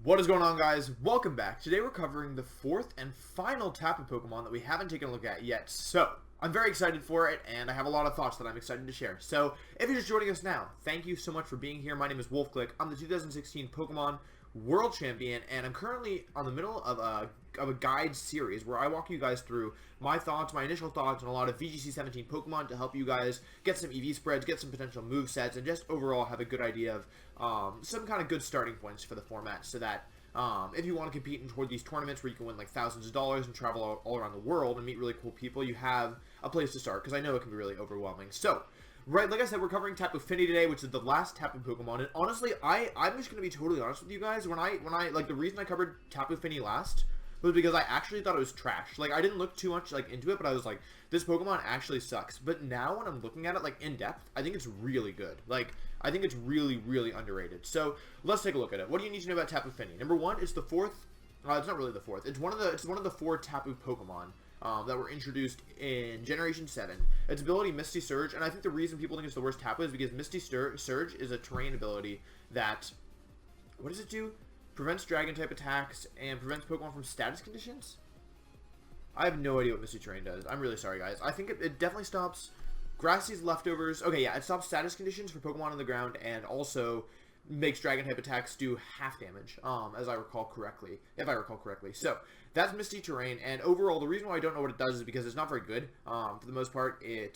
What is going on, guys? Welcome back. Today we're covering the fourth and final Tapu Pokemon that we haven't taken a look at yet. So, I'm very excited for it, and I have a lot of thoughts that I'm excited to share. So, if you're just joining us now, thank you so much for being here. My name is Wolfe Glick. I'm the 2016 Pokemon World Champion, and I'm currently on the middle of a guide series where I walk you guys through my thoughts, my initial thoughts on a lot of VGC17 Pokemon to help you guys get some EV spreads, get some potential move sets, and just overall have a good idea of some kind of good starting points for the format, so that if you want to compete in toward these tournaments where you can win like thousands of dollars and travel all around the world and meet really cool people, you have a place to start, because I know it can be really overwhelming. So, right, like I said, we're covering Tapu Fini today, which is the last Tapu Pokemon, and honestly, I'm just going to be totally honest with you guys. When I like, the reason I covered Tapu Fini last was because I actually thought it was trash. Like, I didn't look too much, like, into it, but I was like, this Pokemon actually sucks. But now, when I'm looking at it, like, in depth, I think it's really good. Like, I think it's really, really underrated. So, let's take a look at it. What do you need to know about Tapu Fini? Number one, it's the fourth, it's not really the fourth, it's one of the four Tapu Pokemon that were introduced in Generation 7. Its ability, Misty Surge, and I think the reason people think it's the worst Tapu is because Misty Surge is a terrain ability that, what does it do? Prevents Dragon-type attacks and prevents Pokemon from status conditions? I have no idea what Misty Terrain does. I'm really sorry, guys. I think it definitely stops Grassy's leftovers. Okay, yeah, it stops status conditions for Pokemon on the ground and also makes Dragon-type attacks do half damage, as I recall correctly, if I recall correctly. So, that's Misty Terrain, and overall, the reason why I don't know what it does is because it's not very good. For the most part, the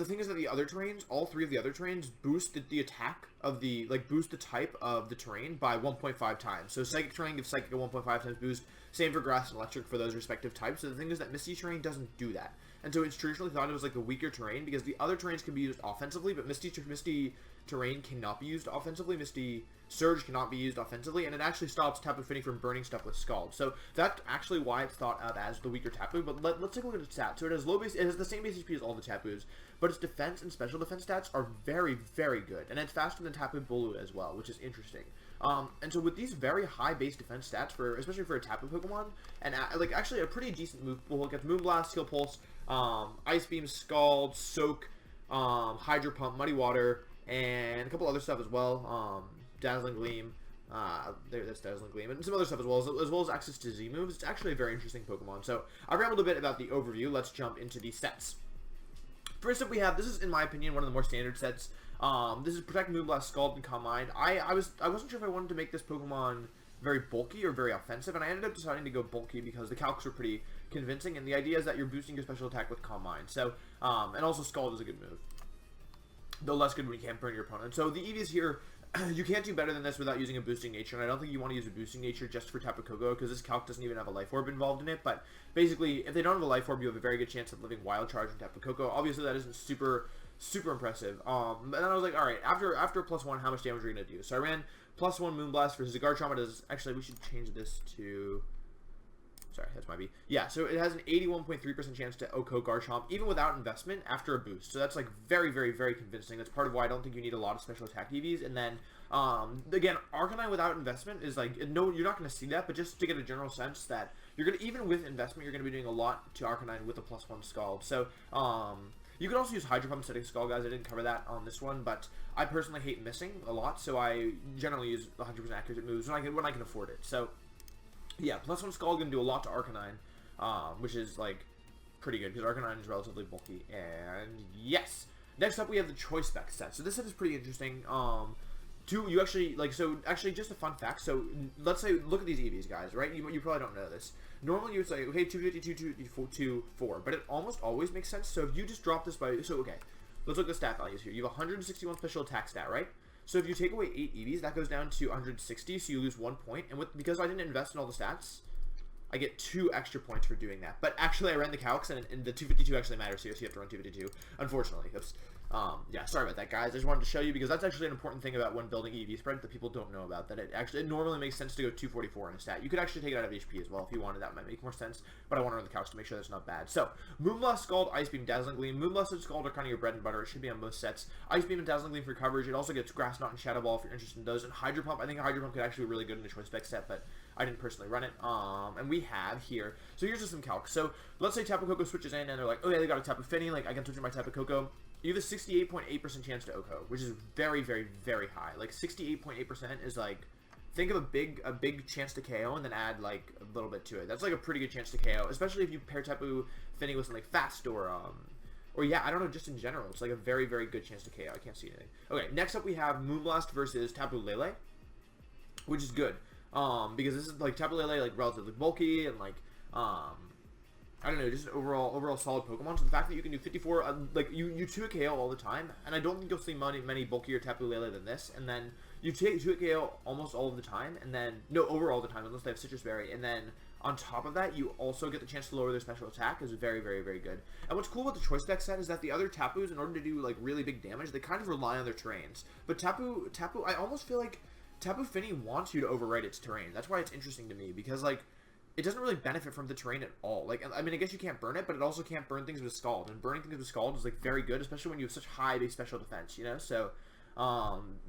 thing is that the other terrains, all three of the other terrains, boost the attack of the, boost the type of the terrain by 1.5 times. So Psychic Terrain gives Psychic a 1.5 times boost, same for Grass and Electric for those respective types. So the thing is that Misty Terrain doesn't do that. And so it's traditionally thought it was like the weaker terrain because the other terrains can be used offensively, but Misty Terrain cannot be used offensively. Misty Surge cannot be used offensively, and it actually stops Tapu Fini from burning stuff with Scald. So that's actually why it's thought of as the weaker Tapu. But let's take a look at its stats. So it has low base, it has the same base HP as all the Tapus, but its defense and special defense stats are very, very good, and it's faster than Tapu Bulu as well, which is interesting. And so with these very high base defense stats, especially for a Tapu Pokemon, and actually a pretty decent move pool, it gets Moonblast, Heal Pulse, Ice Beam, Scald, Soak, Hydro Pump, Muddy Water, and a couple other stuff as well. Dazzling Gleam, that's Dazzling Gleam, and some other stuff as well as access to Z moves. It's actually a very interesting Pokemon. So I rambled a bit about the overview. Let's jump into these sets. First up, we have, this is in my opinion one of the more standard sets. This is Protect, Moonblast, Scald, and Calm Mind. I wasn't sure if I wanted to make this Pokemon very bulky or very offensive, and I ended up deciding to go bulky because the calcs were pretty convincing, and the idea is that you're boosting your special attack with Calm Mind. So, and also Scald is a good move, though less good when you can't burn your opponent. So the EVs here, you can't do better than this without using a boosting nature, and I don't think you want to use a boosting nature just for Tapu Koko, because this calc doesn't even have a life orb involved in it. But basically, if they don't have a life orb, you have a very good chance of living Wild Charge in Tapu Koko. Obviously, that isn't super impressive. And then I was like, alright, after +1, how much damage are we going to do? So I ran +1 Moonblast versus the Garchomp. It is, actually, we should change this to, sorry, that's my B. Yeah, so it has an 81.3% chance to OHKO Garchomp, even without investment, after a boost. So that's, like, very, very, very convincing. That's part of why I don't think you need a lot of special attack EVs. And then, again, Arcanine without investment is, like, no, you're not going to see that, but just to get a general sense that you're going to, even with investment, you're going to be doing a lot to Arcanine with a +1 Scald. So, you can also use Hydro Pump instead of Scald, guys. I didn't cover that on this one, but I personally hate missing a lot, so I generally use 100% accurate moves when I can afford it. So, yeah, +1 Scald going to do a lot to Arcanine, which is, like, pretty good, because Arcanine is relatively bulky. And, yes! Next up, we have the Choice Spec set. So this set is pretty interesting. You actually, actually, just a fun fact. So, let's say, look at these EVs, guys, right? You probably don't know this. Normally, you would say, okay, 252, 252, 4, but it almost always makes sense. So, if you just drop this by, so, okay, let's look at the stat values here. You have 161 special attack stat, right? So, if you take away 8 EVs, that goes down to 160, so you lose 1 point. And because I didn't invest in all the stats, I get 2 extra points for doing that. But actually, I ran the calcs, and the 252 actually matters here, so you have to run 252, unfortunately. Yeah, sorry about that, guys. I just wanted to show you, because that's actually an important thing about when building EV spread that people don't know about, that it normally makes sense to go 244 in a stat. You could actually take it out of HP as well if you wanted. That might make more sense, but I want to run the calcs to make sure that's not bad. So, Moonblast, Scald, Ice Beam, Dazzling Gleam. Moonblast and Scald are kind of your bread and butter. It should be on most sets. Ice Beam and Dazzling Gleam for coverage. It also gets Grass Knot and Shadow Ball if you're interested in those. And Hydro Pump, I think Hydro Pump could actually be really good in the Choice Spec set, but I didn't personally run it. And we have here, so here's just some calcs. So, let's say Tapu Koko switches in, and they're like, oh yeah, they got a Tapu Fini, like, I can switch in my Tapu Koko. you have a 68.8% chance to OHKO, which is very, very, very high. Like 68.8% is like, think of a big chance to KO and then add like a little bit to it. That's like a pretty good chance to KO, especially if you pair Tapu Fini with something fast or yeah, I don't know, just in general. It's like a very, very good chance to KO. I can't see anything. Okay, next up we have Moonblast versus Tapu Lele, which is good. Because this is like Tapu Lele, like relatively bulky and like I don't know, just an overall solid Pokemon. So the fact that you can do 54, like you 2 KO all the time, and I don't think you'll see many bulkier Tapu Lele than this. And then you take 2 KO almost all of the time, and then no overall the time unless they have Citrus Berry, and then on top of that, you also get the chance to lower their special attack, is very, very, very good. And what's cool about the Choice Deck set is that the other Tapus, in order to do like really big damage, they kind of rely on their terrains. But Tapu, I almost feel like Tapu Fini wants you to overwrite its terrain. That's why it's interesting to me, because like it doesn't really benefit from the terrain at all. Like, I mean, I guess you can't burn it, but it also can't burn things with Scald. And burning things with Scald is like very good, especially when you have such high base special defense, you know. So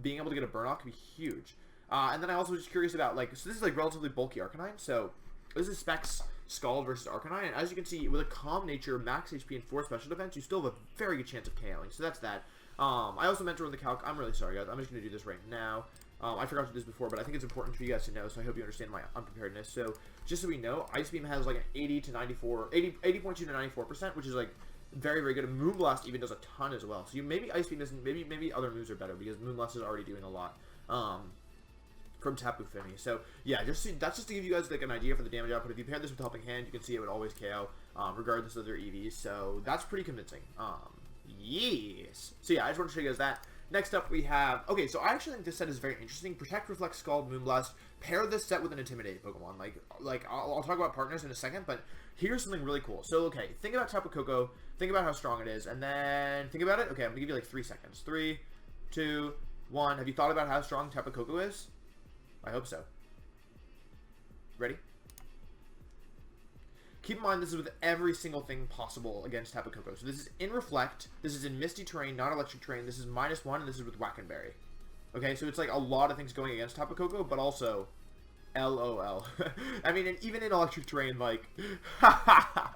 being able to get a burn off can be huge. And then I also was just curious about like, so this is like relatively bulky Arcanine, so this is Specs Scald versus Arcanine, and as you can see, with a Calm Nature, max HP, and 4 special defense, you still have a very good chance of KOing, so that's that. I also meant to run the calc. I'm really sorry, guys. I'm just going to do this right now. I forgot to do this before, but I think it's important for you guys to know, so I hope you understand my unpreparedness. So, just so we know, Ice Beam has like an 80.2 to 94%, which is like very, very good. And Moonblast even does a ton as well. So maybe Ice Beam isn't, maybe other moves are better, because Moonblast is already doing a lot. From Tapu Fini. So yeah, that's just to give you guys like an idea for the damage output. If you pair this with Helping Hand, you can see it would always KO, regardless of their EVs. So that's pretty convincing. Yes. So yeah, I just want to show you guys that. Next up we have, okay, so I actually think this set is very interesting. Protect, Reflect, Scald, Moonblast. Pair this set with an Intimidate Pokemon. Like I'll talk about partners in a second, but here's something really cool. So okay, think about Tapu Koko. Think about how strong it is, and then think about it. Okay, I'm gonna give you like 3 seconds. 3, 2, 1. Have you thought about how strong Tapu Koko is? I hope so. Ready? Keep in mind, this is with every single thing possible against Tapu Koko. So this is in Reflect, this is in Misty Terrain, not Electric Terrain, this is -1, and this is with Wackenberry. Okay, so it's like a lot of things going against Tapu Koko, but also LOL. I mean, and even in Electric Terrain, like... I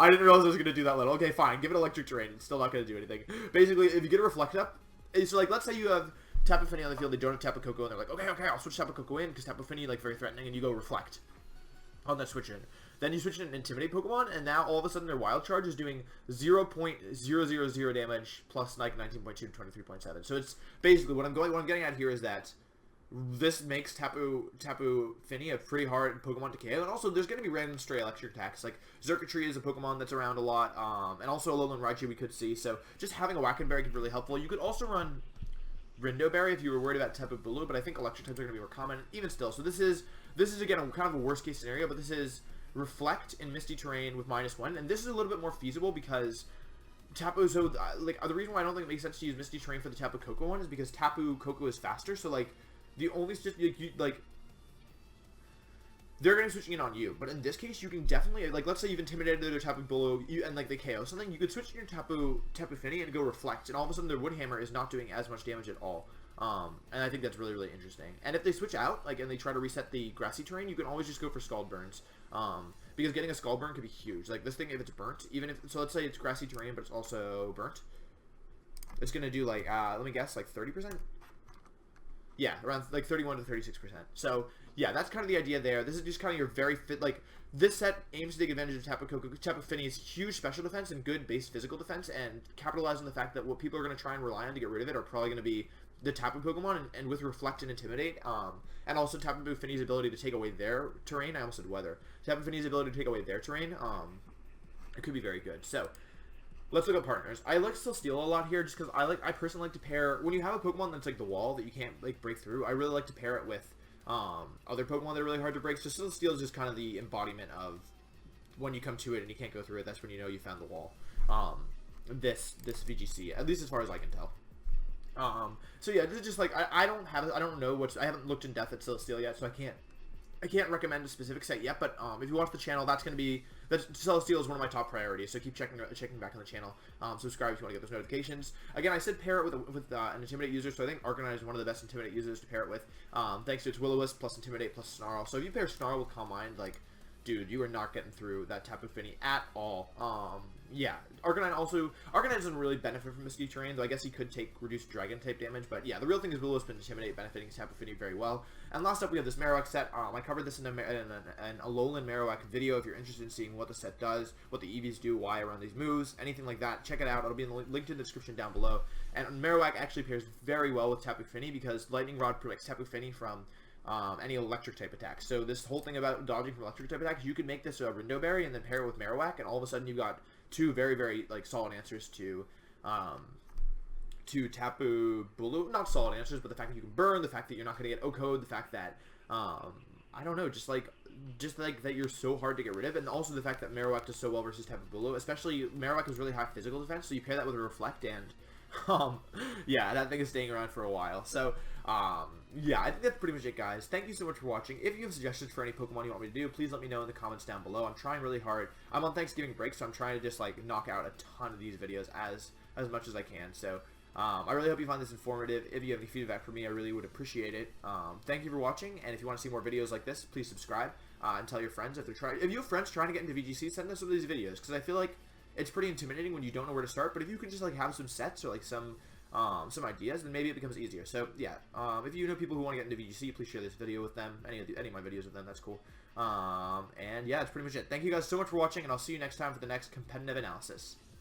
didn't realize I was going to do that little. Okay, fine, give it Electric Terrain, it's still not going to do anything. Basically, if you get a Reflect up, so like, let's say you have Tapu Fini on the field, they don't have Tapu Koko, and they're like, okay, I'll switch Tapu Koko in, because Tapu Fini, like, very threatening, and you go Reflect on that switch in. Then you switch in an Intimidate Pokemon, and now all of a sudden their Wild Charge is doing 0.000 damage, plus like 19.2 to 23.7. So it's basically, what I'm getting at here is that this makes Tapu Fini a pretty hard Pokemon to KO, and also there's going to be random stray electric attacks. Like Xurkitree is a Pokemon that's around a lot, and also Alolan Raichu we could see, so just having a Wackenberry could be really helpful. You could also run Rindo Berry if you were worried about Tapu Bulu, but I think electric types are going to be more common, even still. So this is again kind of a worst case scenario, but this is Reflect in Misty Terrain with -1, and this is a little bit more feasible because Tapu, so like the reason why I don't think it makes sense to use Misty Terrain for the Tapu Koko one is because Tapu Koko is faster, so like the only like they're going to be switching in on you, but in this case you can definitely, like, let's say you've intimidated their Tapu Bulu and like they KO something, you could switch in your Tapu Fini and go Reflect, and all of a sudden their Wood Hammer is not doing as much damage at all. And I think that's really, really interesting. And if they switch out, like, and they try to reset the grassy terrain, you can always just go for Scald Burns. Because getting a Scald Burn could be huge. Like, this thing, if it's burnt, even if, so let's say it's grassy terrain, but it's also burnt, it's gonna do, like, let me guess, like 30%? Yeah, around, like, 31 to 36%. So, yeah, that's kind of the idea there. This is just kind of your very fit, like, this set aims to take advantage of Tapu Fini's huge special defense and good base physical defense, and capitalize on the fact that what people are going to try and rely on to get rid of it are probably going to be the Tapu Pokemon, and with Reflect and Intimidate, and also Tapu Fini's ability to take away their terrain. I almost said weather. Tapu Fini's ability to take away their terrain, it could be very good. So, let's look at partners. I like Celesteela a lot here, just because I personally like to pair, when you have a Pokemon that's like the wall that you can't like break through, I really like to pair it with other Pokemon that are really hard to break. So Celesteela is just kind of the embodiment of when you come to it and you can't go through it, that's when you know you found the wall. This VGC, at least as far as I can tell. So yeah, this is just like, I don't know I haven't looked in depth at Celesteela yet, so I can't recommend a specific set yet, but if you watch the channel, Celesteela is one of my top priorities, so keep checking back on the channel. Subscribe if you want to get those notifications. Again, I said pair it with an Intimidate user, so I think Arcanine is one of the best Intimidate users to pair it with, thanks to its Will-O-Wisp plus Intimidate plus Snarl. So if you pair Snarl with Calm Mind, like, dude, you are not getting through that Tapu Fini at all. yeah, Arcanine doesn't really benefit from Misty Terrain, though I guess he could take reduced Dragon type damage, but yeah, the real thing is Will-O-Wisp and Intimidate benefiting Tapu Fini very well. And last up we have this Marowak set. I covered this in an Alolan Marowak video. If you're interested in seeing what the set does, what the EVs do, why around these moves, anything like that, check it out. It'll be in the link in the description down below. And Marowak actually pairs very well with Tapu Fini because Lightning Rod protects Tapu Fini from any electric type attacks. So this whole thing about dodging from electric type attacks, you can make this a Rindo Berry and then pair it with Marowak, and all of a sudden you've got two very, very like solid answers to Tapu Bulu. Not solid answers, but the fact that you can burn, the fact that you're not going to get O-Code, the fact that I don't know, just like that you're so hard to get rid of, and also the fact that Marowak does so well versus Tapu Bulu. Especially Marowak has really high physical defense, so you pair that with a Reflect and yeah, that thing is staying around for a while. So, yeah, I think that's pretty much it, guys. Thank you so much for watching. If you have suggestions for any Pokemon you want me to do, please let me know in the comments down below. I'm trying really hard. I'm on Thanksgiving break, so I'm trying to just, like, knock out a ton of these videos as much as I can. So, I really hope you find this informative. If you have any feedback for me, I really would appreciate it. Thank you for watching, and if you want to see more videos like this, please subscribe, and tell your friends if you have friends trying to get into VGC, send them some of these videos, because I feel like it's pretty intimidating when you don't know where to start, but if you can just like have some sets or like some ideas, then maybe it becomes easier. So yeah, if you know people who want to get into VGC, please share this video with them, any of my videos with them. That's cool. And yeah, that's pretty much it. Thank you guys so much for watching, and I'll see you next time for the next competitive analysis.